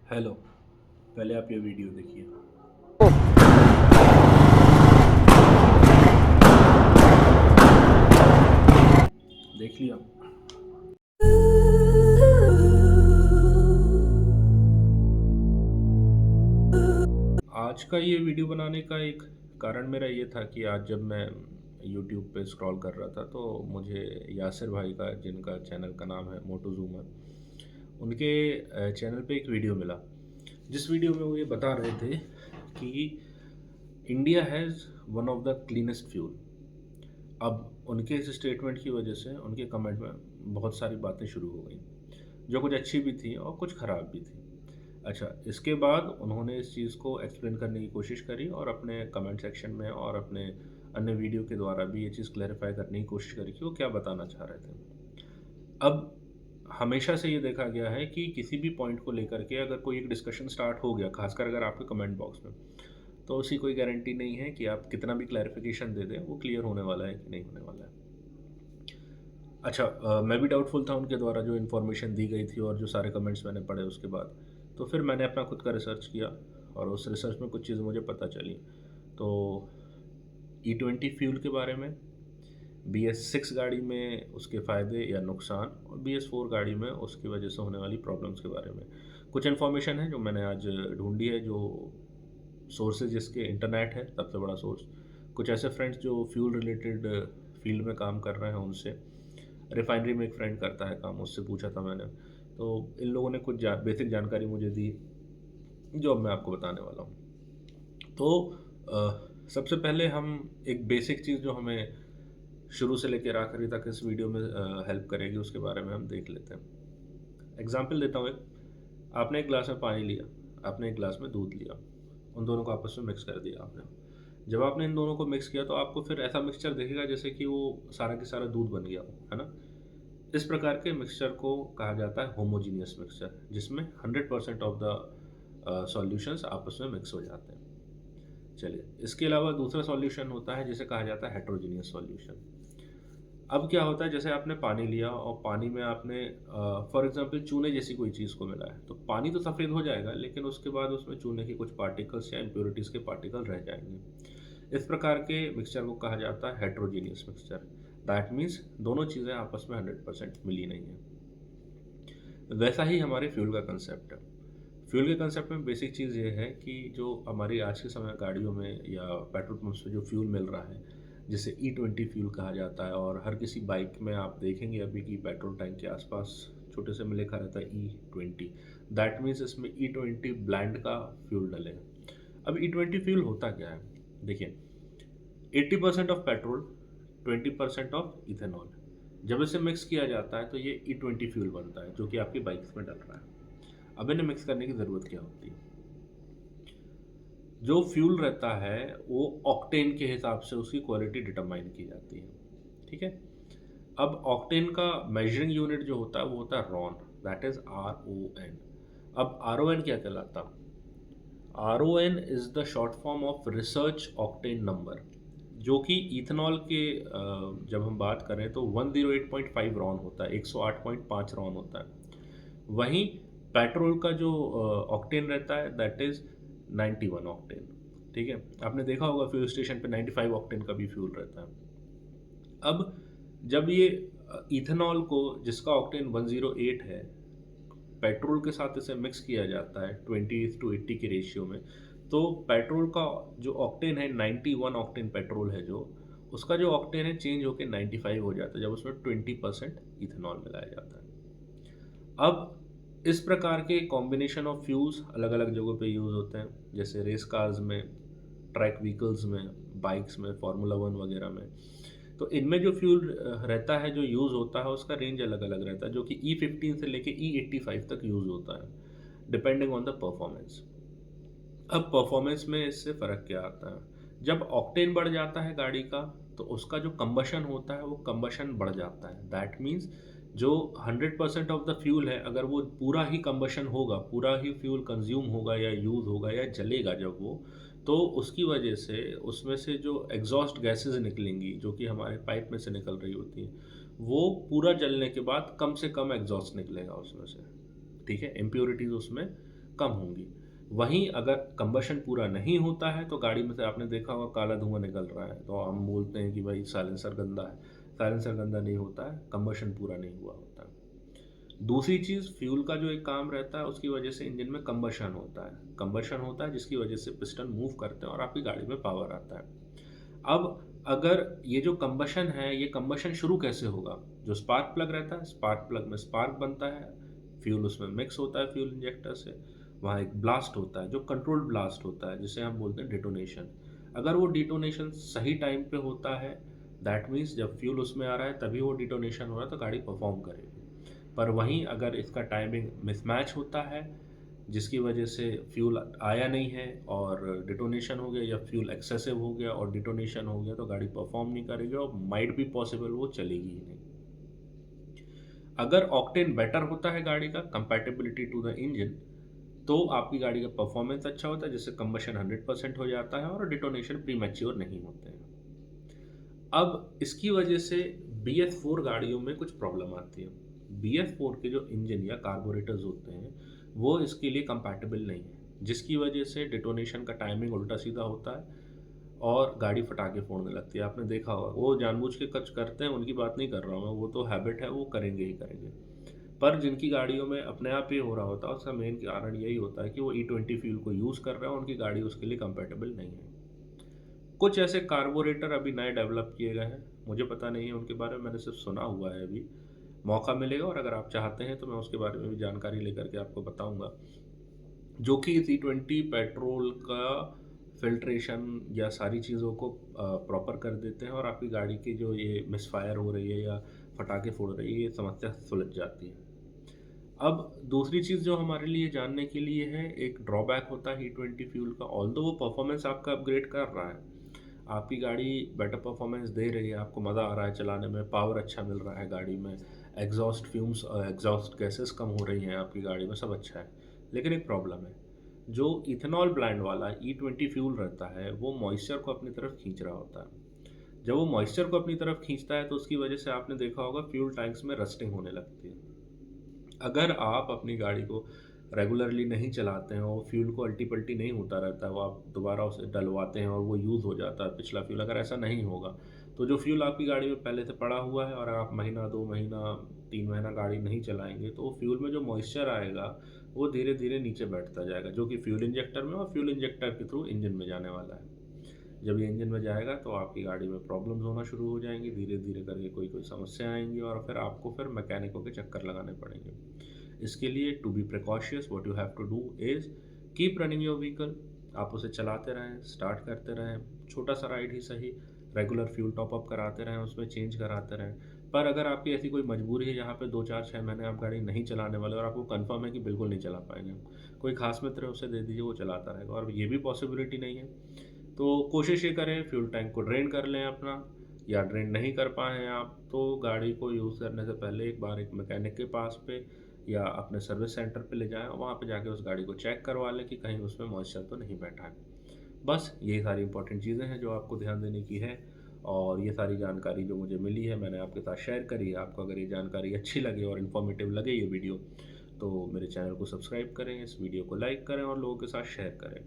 Hello. पहले आप ये वीडियो देखिए। देख लिया? आज का ये वीडियो बनाने का एक कारण मेरा ये था कि आज जब मैं यूट्यूब पे स्क्रॉल कर रहा था तो मुझे यासिर भाई का, जिनका चैनल का नाम है मोटो जूमर, उनके चैनल पे एक वीडियो मिला, जिस वीडियो में वो ये बता रहे थे कि India has one of the cleanest fuel. अब उनके इस स्टेटमेंट की वजह से उनके कमेंट में बहुत सारी बातें शुरू हो गई, जो कुछ अच्छी भी थी और कुछ ख़राब भी थी। अच्छा, इसके बाद उन्होंने इस चीज़ को एक्सप्लेन करने की कोशिश करी और अपने कमेंट सेक्शन में और अपने अन्य वीडियो के द्वारा भी ये चीज़ क्लैरिफाई करने की कोशिश करी कि वो क्या बताना चाह रहे थे। अब हमेशा से ये देखा गया है कि किसी भी पॉइंट को लेकर के अगर कोई एक डिस्कशन स्टार्ट हो गया, खासकर अगर आपके कमेंट बॉक्स में, तो उसकी कोई गारंटी नहीं है कि आप कितना भी क्लैरिफिकेशन दे दें वो क्लियर होने वाला है कि नहीं होने वाला है। अच्छा, मैं भी डाउटफुल था उनके द्वारा जो इन्फॉर्मेशन दी गई थी और जो सारे कमेंट्स मैंने पढ़े उसके बाद। तो फिर मैंने अपना खुद का रिसर्च किया और उस रिसर्च में कुछ चीज़ें मुझे पता चली। तो E20 फ्यूल के बारे में, BS6 गाड़ी में उसके फ़ायदे या नुकसान, और BS4 गाड़ी में उसकी वजह से होने वाली प्रॉब्लम्स के बारे में कुछ इन्फॉर्मेशन है जो मैंने आज ढूंढी है, जो सोर्सेज जिसके इंटरनेट है सबसे बड़ा सोर्स, कुछ ऐसे फ्रेंड्स जो फ्यूल रिलेटेड फील्ड में काम कर रहे हैं उनसे, रिफाइनरी में एक फ्रेंड करता है काम, उससे पूछा था मैंने। तो इन लोगों ने कुछ बेसिक जानकारी मुझे दी जो अब मैं आपको बताने वाला हूँ। तो सबसे पहले हम एक बेसिक चीज़ जो हमें शुरू से लेकर आखिरी तक इस वीडियो में हेल्प करेगी उसके बारे में हम देख लेते हैं। एग्जाम्पल देता हूँ एक। आपने एक गिलास में पानी लिया, आपने एक गिलास में दूध लिया, उन दोनों को आपस में मिक्स कर दिया आपने। जब आपने इन दोनों को मिक्स किया तो आपको फिर ऐसा मिक्सचर दिखेगा जैसे कि वो सारा के सारा दूध बन गया हो, है ना? इस प्रकार के मिक्सचर को कहा जाता है होमोजीनियस मिक्सचर, जिसमें 100% ऑफ द सॉल्यूशंस आपस में मिक्स हो जाते हैं। चलिए, इसके अलावा दूसरा सॉल्यूशन होता है जिसे कहा जाता है हेट्रोजीनियस सॉल्यूशन। अब क्या होता है, जैसे आपने पानी लिया और पानी में आपने फॉर एग्जांपल चूने जैसी कोई चीज़ को मिलाया, तो पानी तो सफ़ेद हो जाएगा लेकिन उसके बाद उसमें चूने के कुछ पार्टिकल्स या इम्प्योरिटीज़ के पार्टिकल रह जाएंगे। इस प्रकार के मिक्सचर को कहा जाता है हेट्रोजीनियस मिक्सचर। दैट मीन्स दोनों चीज़ें आपस में 100% मिली नहीं है। वैसा ही हमारे फ्यूल का कंसेप्ट है। फ्यूल के कंसेप्ट में बेसिक चीज़ ये है कि जो हमारी आज के समय गाड़ियों में या पेट्रोल पंप्स पे जो फ्यूल मिल रहा है, जिसे E20 फ्यूल कहा जाता है, और हर किसी बाइक में आप देखेंगे अभी कि पेट्रोल टैंक के आसपास छोटे से में लिखा रहता है E20। दैट मीन्स इसमें E20 ब्लेंड का फ्यूल डलेगा। अब E20 फ्यूल होता क्या है? देखिए, 80% ऑफ पेट्रोल, 20% ऑफ इथेनॉल, जब इसे मिक्स किया जाता है तो ये E20 फ्यूल बनता है, जो कि आपकी बाइक्स में डल रहा है। अब इन्हें मिक्स करने की ज़रूरत क्या होती है? जो फ्यूल रहता है वो ऑक्टेन के हिसाब से उसकी क्वालिटी डिटरमाइन की जाती है। ठीक है? अब ऑक्टेन का मेजरिंग यूनिट जो होता है वो होता है रॉन, दैट इज RON। अब RON क्या कहलाता? RON is the short form of research octane number, जो कि इथेनॉल के जब हम बात करें तो 108.5 रॉन होता है, 108.5 रॉन होता है। वहीं पेट्रोल का जो ऑक्टेन रहता है दैट इज 91 ऑक्टेन। ठीक है, आपने देखा होगा फ्यूल स्टेशन पे 95 ऑक्टेन का भी फ्यूल रहता है। अब जब ये इथेनॉल को, जिसका ऑक्टेन 108 है, पेट्रोल के साथ इसे मिक्स किया जाता है 20:80 के रेशियो में, तो पेट्रोल का जो ऑक्टेन है 91 ऑक्टेन पेट्रोल है, जो उसका जो ऑक्टेन है चेंज होकर 95 हो जाता है जब उसमें 20% इथेनॉल मिलाया जाता है। अब इस प्रकार के कॉम्बिनेशन ऑफ फ्यूल्स अलग अलग जगहों पे यूज़ होते हैं, जैसे रेस कार्स में, ट्रैक व्हीकल्स में, बाइक्स में, फार्मूला वन वगैरह में। तो इनमें जो फ्यूल रहता है, जो यूज़ होता है, उसका रेंज अलग अलग रहता है, जो कि E15 से लेके E85 तक यूज़ होता है, डिपेंडिंग ऑन द परफॉर्मेंस। अब परफॉर्मेंस में इससे फ़र्क क्या आता है? जब ऑक्टेन बढ़ जाता है गाड़ी का, तो उसका जो कंबशन होता है वो कंबशन बढ़ जाता है। दैट मीन्स जो 100% ऑफ द फ्यूल है, अगर वो पूरा ही कंबशन होगा, पूरा ही फ्यूल कंज्यूम होगा या यूज़ होगा या जलेगा जब वो, तो उसकी वजह से उसमें से जो एग्जॉस्ट गैसेस निकलेंगी, जो कि हमारे पाइप में से निकल रही होती हैं, वो पूरा जलने के बाद कम से कम एग्जॉस्ट निकलेगा उसमें से। ठीक है, इम्प्योरिटीज़ उसमें कम होंगी। वहीं अगर कंबशन पूरा नहीं होता है तो गाड़ी में से आपने देखा होगा काला धुआँ निकल रहा है, तो हम बोलते हैं कि भाई साइलेंसर गंदा है। साइलेंसर गंदा नहीं होता है, कंबशन पूरा नहीं हुआ होता है। दूसरी चीज़, फ्यूल का जो एक काम रहता है उसकी वजह से इंजन में कंबशन होता है। कंबशन होता है जिसकी वजह से पिस्टन मूव करते हैं और आपकी गाड़ी में पावर आता है। अब अगर ये जो कंबशन है, ये कंबशन शुरू कैसे होगा? जो स्पार्क प्लग रहता है, स्पार्क प्लग में स्पार्क बनता है, फ्यूल उसमें मिक्स होता है फ्यूल इंजेक्टर से, वहाँ एक ब्लास्ट होता है जो कंट्रोल्ड ब्लास्ट होता है जिसे हम बोलते हैं डिटोनेशन। अगर वो डिटोनेशन सही टाइम पे होता है, दैट मीन्स जब फ्यूल उसमें आ रहा है तभी वो डिटोनेशन हो रहा है तो गाड़ी परफॉर्म करेगी। पर वहीं अगर इसका टाइमिंग मिसमैच होता है जिसकी वजह से फ्यूल आया नहीं है और डिटोनेशन हो गया, या फ्यूल एक्सेसिव हो गया और डिटोनेशन हो गया, तो गाड़ी परफॉर्म नहीं करेगी और माइट भी पॉसिबल वो चलेगी ही नहीं। अगर ऑक्टेन बेटर होता है गाड़ी का, कंपैटिबिलिटी टू द इंजन, तो आपकी गाड़ी का परफॉर्मेंस अच्छा होता है जिससे कंबशन 100% हो जाता है और डिटोनेशन प्रीमैच्योर नहीं होते हैं। अब इसकी वजह से BS4 गाड़ियों में कुछ प्रॉब्लम आती है। BS4 के जो इंजन या कार्बोरेटर्स होते हैं वो इसके लिए कंपैटिबल नहीं है, जिसकी वजह से डिटोनेशन का टाइमिंग उल्टा सीधा होता है और गाड़ी फटाके फोड़ने लगती है। आपने देखा होगा, वो जानबूझ के कुछ करते हैं, उनकी बात नहीं कर रहा हूँ मैं, वो तो हैबिट है, वो करेंगे ही करेंगे। पर जिनकी गाड़ियों में अपने आप ही हो रहा होता है उसका मेन कारण यही होता है कि वो E20 फ्यूल को यूज़ कर रहे हैं और उनकी गाड़ी उसके लिए कंपैटिबल नहीं है। कुछ ऐसे कार्बोरेटर अभी नए डेवलप किए गए हैं, मुझे पता नहीं है उनके बारे में, मैंने सिर्फ सुना हुआ है। अभी मौका मिलेगा और अगर आप चाहते हैं तो मैं उसके बारे में भी जानकारी लेकर के आपको बताऊंगा, जो कि E20 पेट्रोल का फिल्ट्रेशन या सारी चीज़ों को प्रॉपर कर देते हैं और आपकी गाड़ी की जो ये मिसफायर हो रही है या फटाके फोड़ रही है, ये समस्या सुलझ जाती है। अब दूसरी चीज़ जो हमारे लिए जानने के लिए है, एक ड्रॉबैक होता है E20 फ्यूल का। ऑल्दो वो परफॉर्मेंस आपका अपग्रेड कर रहा है, आपकी गाड़ी बेटर परफॉर्मेंस दे रही है, आपको मज़ा आ रहा है चलाने में, पावर अच्छा मिल रहा है गाड़ी में, एग्जॉस्ट फ्यूम्स एग्जॉस्ट गैसेस कम हो रही हैं आपकी गाड़ी में, सब अच्छा है। लेकिन एक प्रॉब्लम है, जो इथेनॉल ब्लेंड वाला E20 फ्यूल रहता है वो मॉइस्चर को अपनी तरफ खींच रहा होता है। जब वो मॉइस्चर को अपनी तरफ खींचता है तो उसकी वजह से आपने देखा होगा फ्यूल टैंक्स में रस्टिंग होने लगती है। अगर आप अपनी गाड़ी को रेगुलरली नहीं चलाते हैं और फ्यूल को अल्टी पल्टी नहीं होता रहता है, वो आप दोबारा उसे डलवाते हैं और वो यूज़ हो जाता है पिछला फ्यूल, अगर ऐसा नहीं होगा तो जो फ्यूल आपकी गाड़ी में पहले से पड़ा हुआ है और आप महीना 2 महीना 3 महीना गाड़ी नहीं चलाएंगे तो फ्यूल में जो मॉइस्चर आएगा वो धीरे धीरे नीचे बैठता जाएगा, जो कि फ्यूल इंजेक्टर में और फ्यूल इंजेक्टर के थ्रू इंजन में जाने वाला है। जब ये इंजन में जाएगा तो आपकी गाड़ी में प्रॉब्लम्स होना शुरू हो जाएंगी, धीरे धीरे करके कोई कोई समस्या आएंगी और फिर आपको फिर मैकेनिकों के चक्कर लगाने पड़ेंगे। इसके लिए to be precautious what you have to do is keep running your vehicle. आप उसे चलाते रहें, स्टार्ट करते रहें, छोटा सा राइड ही सही, रेगुलर फ्यूल टॉप अप कराते रहें, उसमें चेंज कराते रहें। पर अगर आपकी ऐसी कोई मजबूरी है जहाँ पे 2 4 6 महीने आप गाड़ी नहीं चलाने वाले और आपको कंफर्म है कि बिल्कुल नहीं चला पाएंगे, कोई खास मित्र है उसे दे दीजिए, वो चलाता रहेगा। और ये भी पॉसिबिलिटी नहीं है तो कोशिश ये करें फ्यूल टैंक को ड्रेन कर लें अपना, या ड्रेन नहीं कर पाएँ आप तो गाड़ी को यूज़ करने से पहले एक बार एक मैकेनिक के पास पे या अपने सर्विस सेंटर पे ले जाएँ और वहाँ पे जाके उस गाड़ी को चेक करवा लें कि कहीं उसमें मॉइस्चर तो नहीं बैठा है। बस यही सारी इंपॉर्टेंट चीज़ें हैं जो आपको ध्यान देने की है, और ये सारी जानकारी जो मुझे मिली है मैंने आपके साथ शेयर करी है। आपको अगर ये जानकारी अच्छी लगे और इन्फॉर्मेटिव लगे ये वीडियो, तो मेरे चैनल को सब्सक्राइब करें, इस वीडियो को लाइक करें और लोगों के साथ शेयर करें।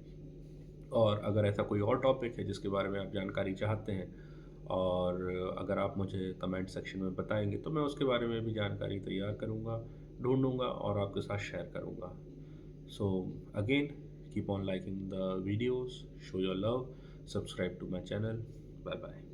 और अगर ऐसा कोई और टॉपिक है जिसके बारे में आप जानकारी चाहते हैं, और अगर आप मुझे कमेंट सेक्शन में बताएंगे तो मैं उसके बारे में भी जानकारी तैयार करूँगा, ढूंढूंगा और आपके साथ शेयर करूँगा। So again, keep on liking the videos, show your love, subscribe to my channel. Bye bye.